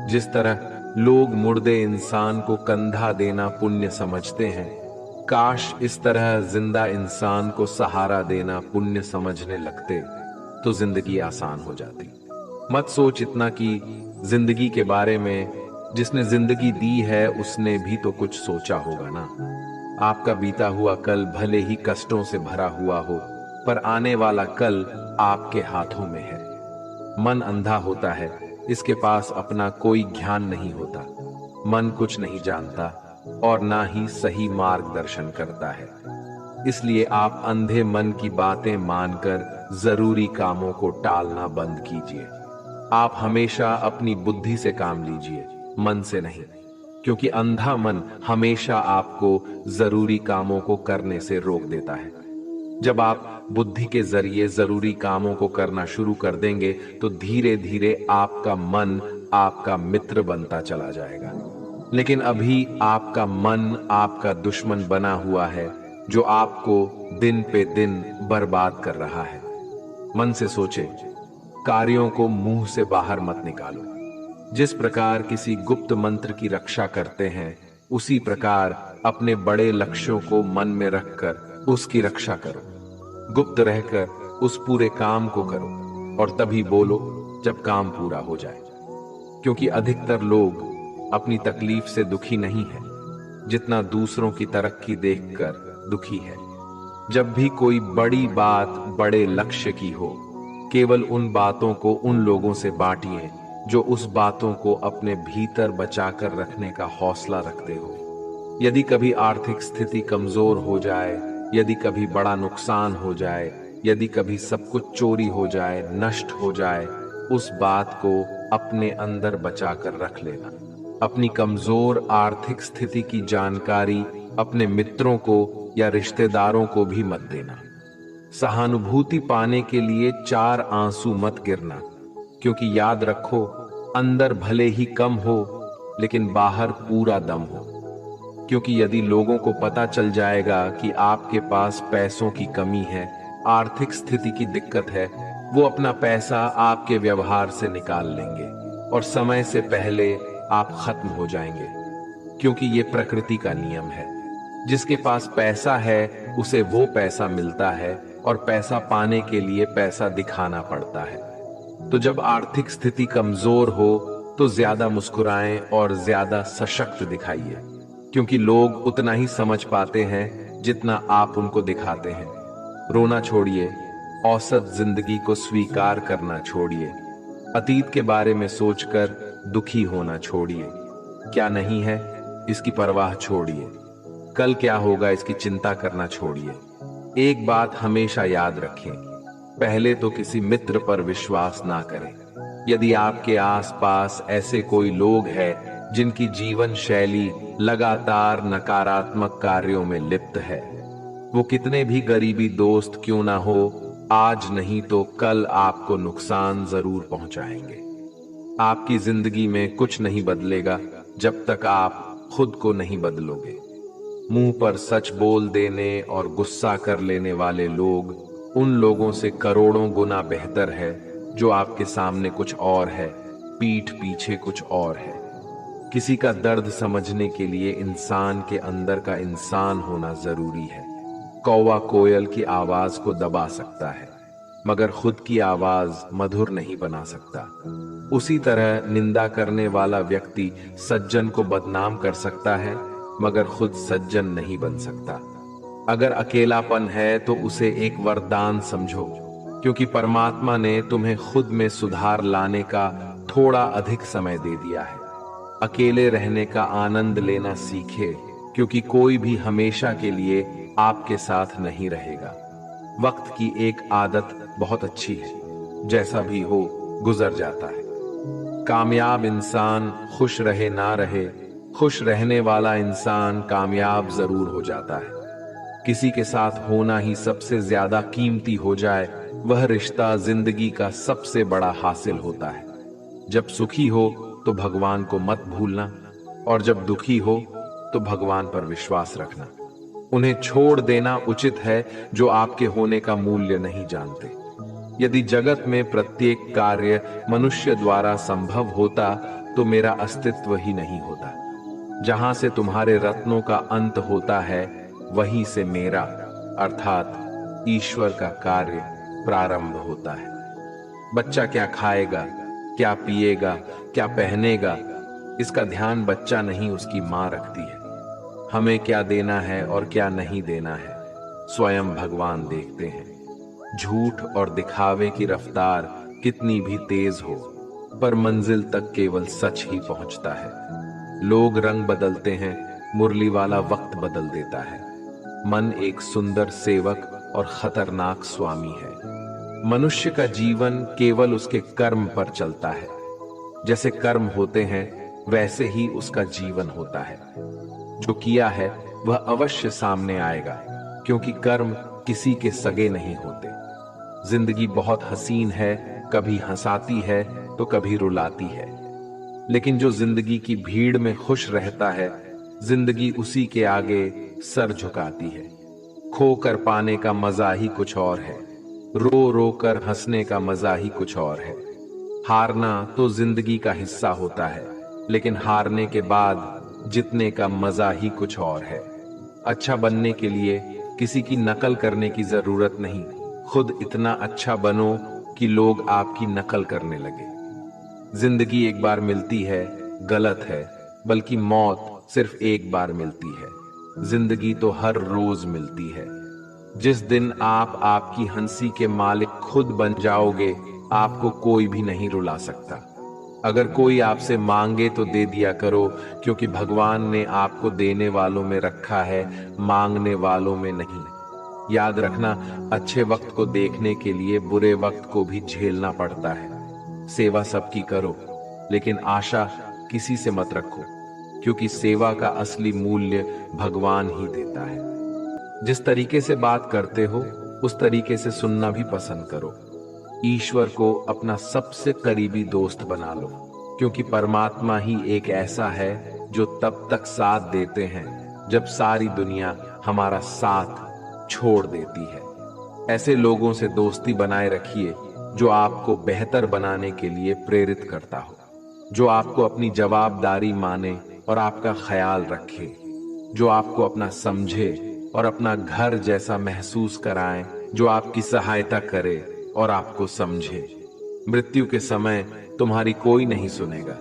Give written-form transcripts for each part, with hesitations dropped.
जिस तरह लोग मुर्दे इंसान को कंधा देना पुण्य समझते हैं, काश इस तरह जिंदा इंसान को सहारा देना पुण्य समझने लगते तो जिंदगी आसान हो जाती। मत सोच इतना कि जिंदगी के बारे में, जिसने जिंदगी दी है उसने भी तो कुछ सोचा होगा ना। आपका बीता हुआ कल भले ही कष्टों से भरा हुआ हो, पर आने वाला कल आपके हाथों में है। मन अंधा होता है, इसके पास अपना कोई ज्ञान नहीं होता। मन कुछ नहीं जानता और ना ही सही मार्गदर्शन करता है। इसलिए आप अंधे मन की बातें मानकर जरूरी कामों को टालना बंद कीजिए। आप हमेशा अपनी बुद्धि से काम लीजिए, मन से नहीं, क्योंकि अंधा मन हमेशा आपको जरूरी कामों को करने से रोक देता है। जब आप बुद्धि के जरिए जरूरी कामों को करना शुरू कर देंगे तो धीरे धीरे आपका मन आपका मित्र बनता चला जाएगा। लेकिन अभी आपका मन आपका दुश्मन बना हुआ है, जो आपको दिन पे दिन बर्बाद कर रहा है। मन से सोचे, कार्यों को मुंह से बाहर मत निकालो। जिस प्रकार किसी गुप्त मंत्र की रक्षा करते हैं, उसी प्रकार अपने बड़े लक्ष्यों को मन में रखकर उसकी रक्षा करो। गुप्त रहकर उस पूरे काम को करो और तभी बोलो जब काम पूरा हो जाए। क्योंकि अधिकतर लोग अपनी तकलीफ से दुखी नहीं है, जितना दूसरों की तरक्की देखकर दुखी है। जब भी कोई बड़ी बात बड़े लक्ष्य की हो, केवल उन बातों को उन लोगों से बांटिए जो उस बातों को अपने भीतर बचाकर रखने का हौसला रखते हो। यदि कभी आर्थिक स्थिति कमजोर हो जाए, यदि कभी बड़ा नुकसान हो जाए, यदि कभी सब कुछ चोरी हो जाए, नष्ट हो जाए, उस बात को अपने अंदर बचाकर रख लेना। अपनी कमजोर आर्थिक स्थिति की जानकारी अपने मित्रों को या रिश्तेदारों को भी मत देना। सहानुभूति पाने के लिए 4 आंसू मत गिरना, क्योंकि याद रखो, अंदर भले ही कम हो लेकिन बाहर पूरा दम हो। क्योंकि यदि लोगों को पता चल जाएगा कि आपके पास पैसों की कमी है, आर्थिक स्थिति की दिक्कत है, वो अपना पैसा आपके व्यवहार से निकाल लेंगे और समय से पहले आप खत्म हो जाएंगे। क्योंकि ये प्रकृति का नियम है, जिसके पास पैसा है उसे वो पैसा मिलता है और पैसा पाने के लिए पैसा दिखाना पड़ता है। तो जब आर्थिक स्थिति कमजोर हो तो ज्यादा मुस्कुराएं और ज्यादा सशक्त दिखाइए, क्योंकि लोग उतना ही समझ पाते हैं जितना आप उनको दिखाते हैं। रोना छोड़िए, औसत जिंदगी को स्वीकार करना छोड़िए, अतीत के बारे में सोचकर दुखी होना छोड़िए। क्या नहीं है इसकी परवाह छोड़िए, कल क्या होगा इसकी चिंता करना छोड़िए। एक बात हमेशा याद रखें, पहले तो किसी मित्र पर विश्वास ना करें। यदि आपके आसपास ऐसे कोई लोग हैं जिनकी जीवन शैली लगातार नकारात्मक कार्यों में लिप्त है, वो कितने भी गरीबी दोस्त क्यों ना हो, आज नहीं तो कल आपको नुकसान जरूर पहुंचाएंगे। आपकी जिंदगी में कुछ नहीं बदलेगा जब तक आप खुद को नहीं बदलोगे। मुंह पर सच बोल देने और गुस्सा कर लेने वाले लोग उन लोगों से करोड़ों गुना बेहतर है जो आपके सामने कुछ और है, पीठ पीछे कुछ और है। किसी का दर्द समझने के लिए इंसान के अंदर का इंसान होना जरूरी है। कौवा कोयल की आवाज को दबा सकता है, मगर खुद की आवाज मधुर नहीं बना सकता। उसी तरह निंदा करने वाला व्यक्ति सज्जन को बदनाम कर सकता है, मगर खुद सज्जन नहीं बन सकता। अगर अकेलापन है तो उसे एक वरदान समझो, क्योंकि परमात्मा ने तुम्हें खुद में सुधार लाने का थोड़ा अधिक समय दे दिया है। अकेले रहने का आनंद लेना सीखे, क्योंकि कोई भी हमेशा के लिए आपके साथ नहीं रहेगा। वक्त की एक आदत बहुत अच्छी है, जैसा भी हो गुजर जाता है। कामयाब इंसान खुश रहे ना रहे, खुश रहने वाला इंसान कामयाब जरूर हो जाता है। किसी के साथ होना ही सबसे ज्यादा कीमती हो जाए, वह रिश्ता जिंदगी का सबसे बड़ा हासिल होता है। जब सुखी हो तो भगवान को मत भूलना, और जब दुखी हो तो भगवान पर विश्वास रखना। उन्हें छोड़ देना उचित है जो आपके होने का मूल्य नहीं जानते। यदि जगत में प्रत्येक कार्य मनुष्य द्वारा संभव होता तो मेरा अस्तित्व ही नहीं होता। जहां से तुम्हारे रत्नों का अंत होता है वहीं से मेरा अर्थात ईश्वर का कार्य प्रारंभ होता है। बच्चा क्या खाएगा, क्या पिएगा, क्या पहनेगा, इसका ध्यान बच्चा नहीं उसकी मां रखती है। हमें क्या देना है और क्या नहीं देना है स्वयं भगवान देखते हैं। झूठ और दिखावे की रफ्तार कितनी भी तेज हो, पर मंजिल तक केवल सच ही पहुंचता है। लोग रंग बदलते हैं, मुरली वाला वक्त बदल देता है। मन एक सुंदर सेवक और खतरनाक स्वामी है। मनुष्य का जीवन केवल उसके कर्म पर चलता है। जैसे कर्म होते हैं वैसे ही उसका जीवन होता है। जो किया है वह अवश्य सामने आएगा, क्योंकि कर्म किसी के सगे नहीं होते। जिंदगी बहुत हसीन है, कभी हंसाती है तो कभी रुलाती है। लेकिन जो जिंदगी की भीड़ में खुश रहता है, जिंदगी उसी के आगे सर झुकाती है। खो कर पाने का मजा ही कुछ और है, रो रो कर हंसने का मजा ही कुछ और है। हारना तो जिंदगी का हिस्सा होता है, लेकिन हारने के बाद जीतने का मजा ही कुछ और है। अच्छा बनने के लिए किसी की नकल करने की जरूरत नहीं, खुद इतना अच्छा बनो कि लोग आपकी नकल करने लगे। जिंदगी एक बार मिलती है गलत है, बल्कि मौत सिर्फ एक बार मिलती है। जिंदगी तो हर रोज मिलती है। जिस दिन आप आपकी हंसी के मालिक खुद बन जाओगे, आपको कोई भी नहीं रुला सकता। अगर कोई आपसे मांगे तो दे दिया करो, क्योंकि भगवान ने आपको देने वालों में रखा है, मांगने वालों में नहीं। याद रखना, अच्छे वक्त को देखने के लिए बुरे वक्त को भी झेलना पड़ता है। सेवा सबकी करो, लेकिन आशा किसी से मत रखो, क्योंकि सेवा का असली मूल्य भगवान ही देता है। जिस तरीके से बात करते हो उस तरीके से सुनना भी पसंद करो। ईश्वर को अपना सबसे करीबी दोस्त बना लो, क्योंकि परमात्मा ही एक ऐसा है जो तब तक साथ देते हैं जब सारी दुनिया हमारा साथ छोड़ देती है। ऐसे लोगों से दोस्ती बनाए रखिए जो आपको बेहतर बनाने के लिए प्रेरित करता हो, जो आपको अपनी जवाबदारी माने और आपका ख्याल रखे, जो आपको अपना समझे और अपना घर जैसा महसूस कराएं, जो आपकी सहायता करे और आपको समझे। मृत्यु के समय तुम्हारी कोई नहीं सुनेगा।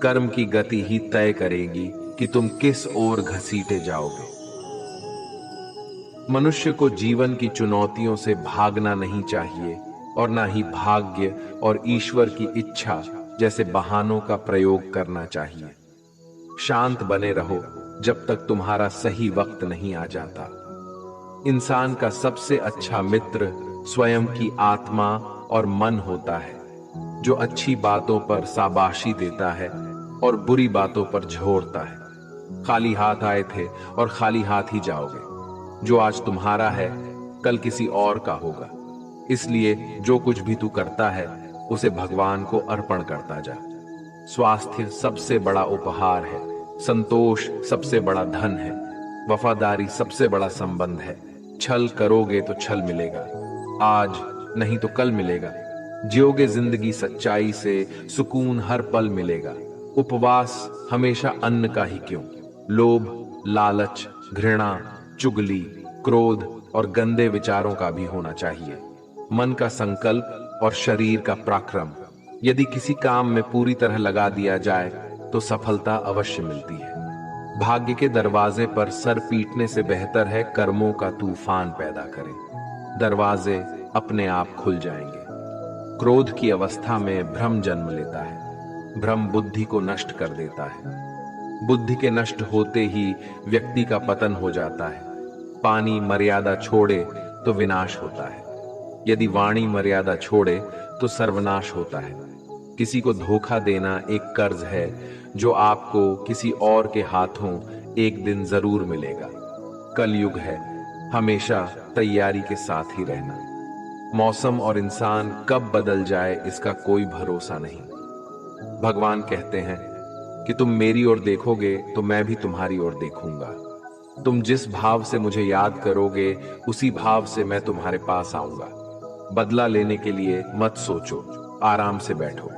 कर्म की गति ही तय करेगी कि तुम किस ओर घसीटे जाओगे। मनुष्य को जीवन की चुनौतियों से भागना नहीं चाहिए, और ना ही भाग्य और ईश्वर की इच्छा जैसे बहानों का प्रयोग करना चाहिए। शांत बने रहो जब तक तुम्हारा सही वक्त नहीं आ जाता। इंसान का सबसे अच्छा मित्र स्वयं की आत्मा और मन होता है, जो अच्छी बातों पर शाबाशी देता है और बुरी बातों पर झोरता है। खाली हाथ आए थे और खाली हाथ ही जाओगे। जो आज तुम्हारा है कल किसी और का होगा। इसलिए जो कुछ भी तू करता है उसे भगवान को अर्पण करता जा। स्वास्थ्य सबसे बड़ा उपहार है, संतोष सबसे बड़ा धन है, वफादारी सबसे बड़ा संबंध है। छल करोगे तो छल मिलेगा, आज नहीं तो कल मिलेगा। जियोगे जिंदगी सच्चाई से, सुकून हर पल मिलेगा। उपवास हमेशा अन्न का ही क्यों, लोभ, लालच, घृणा, चुगली, क्रोध और गंदे विचारों का भी होना चाहिए। मन का संकल्प और शरीर का पराक्रम, यदि किसी काम में पूरी तरह लगा दिया जाए तो सफलता अवश्य मिलती है। भाग्य के दरवाजे पर सर पीटने से बेहतर है कर्मों का तूफान पैदा करें। दरवाजे अपने आप खुल जाएंगे। क्रोध की अवस्था में भ्रम जन्म लेता है। भ्रम बुद्धि को नष्ट कर देता है। बुद्धि के नष्ट होते ही व्यक्ति का पतन हो जाता है। पानी मर्यादा छोड़े तो विनाश होता है, यदि वाणी मर्यादा छोड़े तो सर्वनाश होता है। किसी को धोखा देना एक कर्ज है जो आपको किसी और के हाथों एक दिन जरूर मिलेगा। कलयुग है, हमेशा तैयारी के साथ ही रहना। मौसम और इंसान कब बदल जाए इसका कोई भरोसा नहीं। भगवान कहते हैं कि तुम मेरी ओर देखोगे तो मैं भी तुम्हारी ओर देखूंगा। तुम जिस भाव से मुझे याद करोगे उसी भाव से मैं तुम्हारे पास आऊंगा। बदला लेने के लिए मत सोचो, आराम से बैठो।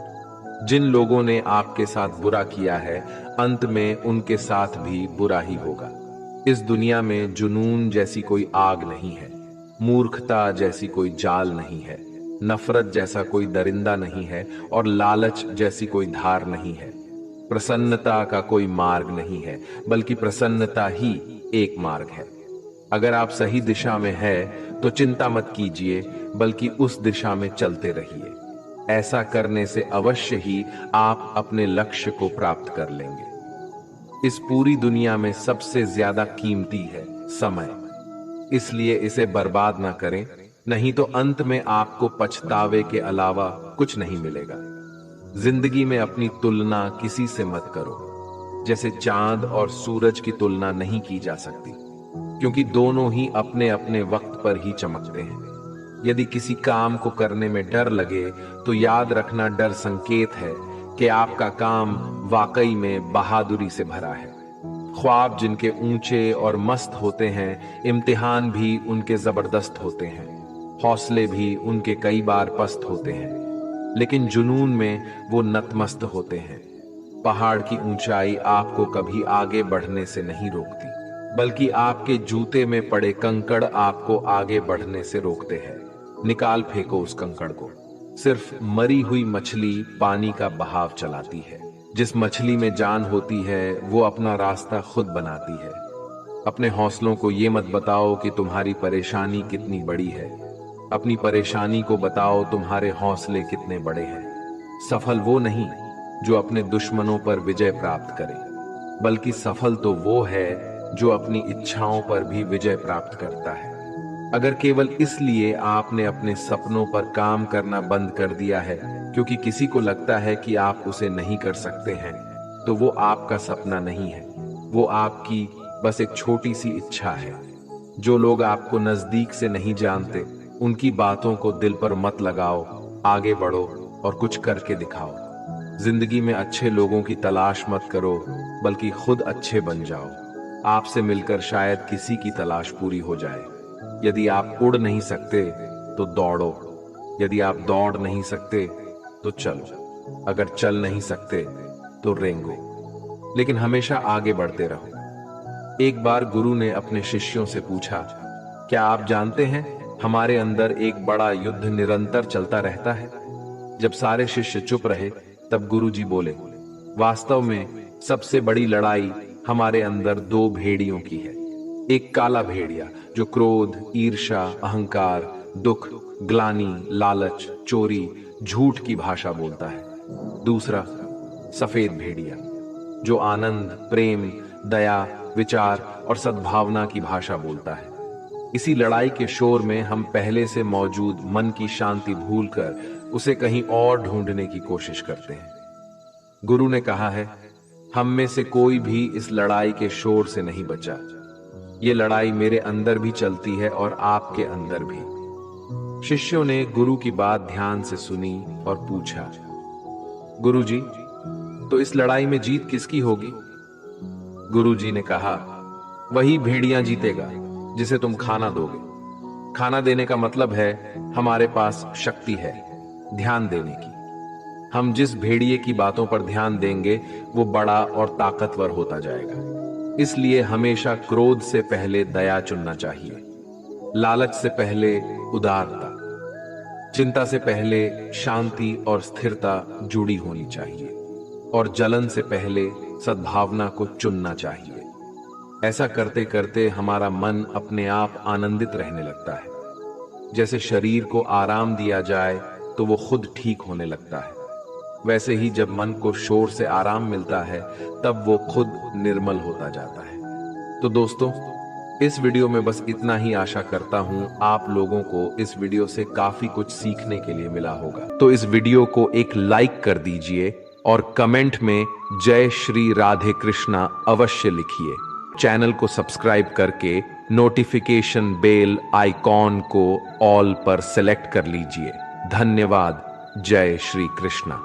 जिन लोगों ने आपके साथ बुरा किया है, अंत में उनके साथ भी बुरा ही होगा। इस दुनिया में जुनून जैसी कोई आग नहीं है, मूर्खता जैसी कोई जाल नहीं है, नफरत जैसा कोई दरिंदा नहीं है और लालच जैसी कोई धार नहीं है। प्रसन्नता का कोई मार्ग नहीं है, बल्कि प्रसन्नता ही एक मार्ग है। अगर आप सही दिशा में है तो चिंता मत कीजिए, बल्कि उस दिशा में चलते रहिए। ऐसा करने से अवश्य ही आप अपने लक्ष्य को प्राप्त कर लेंगे। इस पूरी दुनिया में सबसे ज्यादा कीमती है समय, इसलिए इसे बर्बाद ना करें, नहीं तो अंत में आपको पछतावे के अलावा कुछ नहीं मिलेगा। जिंदगी में अपनी तुलना किसी से मत करो। जैसे चांद और सूरज की तुलना नहीं की जा सकती, क्योंकि दोनों ही अपने अपने वक्त पर ही चमकते हैं। यदि किसी काम को करने में डर लगे तो याद रखना, डर संकेत है कि आपका काम वाकई में बहादुरी से भरा है। ख्वाब जिनके ऊंचे और मस्त होते हैं, इम्तिहान भी उनके जबरदस्त होते हैं, हौसले भी उनके कई बार पस्त होते हैं, लेकिन जुनून में वो नतमस्त होते हैं। पहाड़ की ऊंचाई आपको कभी आगे बढ़ने से नहीं रोकती, बल्कि आपके जूते में पड़े कंकड़ आपको आगे बढ़ने से रोकते हैं। निकाल फेंको उस कंकड़ को। सिर्फ मरी हुई मछली पानी का बहाव चलाती है। जिस मछली में जान होती है वो अपना रास्ता खुद बनाती है। अपने हौसलों को ये मत बताओ कि तुम्हारी परेशानी कितनी बड़ी है, अपनी परेशानी को बताओ तुम्हारे हौसले कितने बड़े हैं। सफल वो नहीं जो अपने दुश्मनों पर विजय प्राप्त करे, बल्कि सफल तो वो है जो अपनी इच्छाओं पर भी विजय प्राप्त करता है। अगर केवल इसलिए आपने अपने सपनों पर काम करना बंद कर दिया है क्योंकि किसी को लगता है कि आप उसे नहीं कर सकते हैं, तो वो आपका सपना नहीं है, वो आपकी बस एक छोटी सी इच्छा है। जो लोग आपको नजदीक से नहीं जानते, उनकी बातों को दिल पर मत लगाओ, आगे बढ़ो और कुछ करके दिखाओ। जिंदगी में अच्छे लोगों की तलाश मत करो, बल्कि खुद अच्छे बन जाओ। आपसे मिलकर शायद किसी की तलाश पूरी हो जाए। यदि आप उड़ नहीं सकते तो दौड़ो, यदि आप दौड़ नहीं सकते तो चलो, अगर चल नहीं सकते तो रेंगो, लेकिन हमेशा आगे बढ़ते रहो। एक बार गुरु ने अपने शिष्यों से पूछा, क्या आप जानते हैं हमारे अंदर एक बड़ा युद्ध निरंतर चलता रहता है? जब सारे शिष्य चुप रहे तब गुरु जी बोले, वास्तव में सबसे बड़ी लड़ाई हमारे अंदर दो भेड़ियों की है। एक काला भेड़िया जो क्रोध, ईर्ष्या, अहंकार, दुख, ग्लानि, लालच, चोरी, झूठ की भाषा बोलता है। दूसरा सफेद भेड़िया जो आनंद, प्रेम, दया, विचार और सद्भावना की भाषा बोलता है। इसी लड़ाई के शोर में हम पहले से मौजूद मन की शांति भूलकर उसे कहीं और ढूंढने की कोशिश करते हैं। गुरु ने कहा है, हम में से कोई भी इस लड़ाई के शोर से नहीं बचा। ये लड़ाई मेरे अंदर भी चलती है और आपके अंदर भी। शिष्यों ने गुरु की बात ध्यान से सुनी और पूछा, गुरु जी, तो इस लड़ाई में जीत किसकी होगी? गुरु जी ने कहा, वही भेड़िया जीतेगा जिसे तुम खाना दोगे। खाना देने का मतलब है हमारे पास शक्ति है ध्यान देने की। हम जिस भेड़िए की बातों पर ध्यान देंगे वो बड़ा और ताकतवर होता जाएगा। इसलिए हमेशा क्रोध से पहले दया चुनना चाहिए, लालच से पहले उदारता, चिंता से पहले शांति और स्थिरता जुड़ी होनी चाहिए, और जलन से पहले सद्भावना को चुनना चाहिए। ऐसा करते करते हमारा मन अपने आप आनंदित रहने लगता है। जैसे शरीर को आराम दिया जाए तो वो खुद ठीक होने लगता है, वैसे ही जब मन को शोर से आराम मिलता है तब वो खुद निर्मल होता जाता है। तो दोस्तों, इस वीडियो में बस इतना ही। आशा करता हूं आप लोगों को इस वीडियो से काफी कुछ सीखने के लिए मिला होगा। तो इस वीडियो को एक लाइक कर दीजिए और कमेंट में जय श्री राधे कृष्णा अवश्य लिखिए। चैनल को सब्सक्राइब करके नोटिफिकेशन बेल आइकॉन को ऑल पर सेलेक्ट कर लीजिए। धन्यवाद। जय श्री कृष्णा।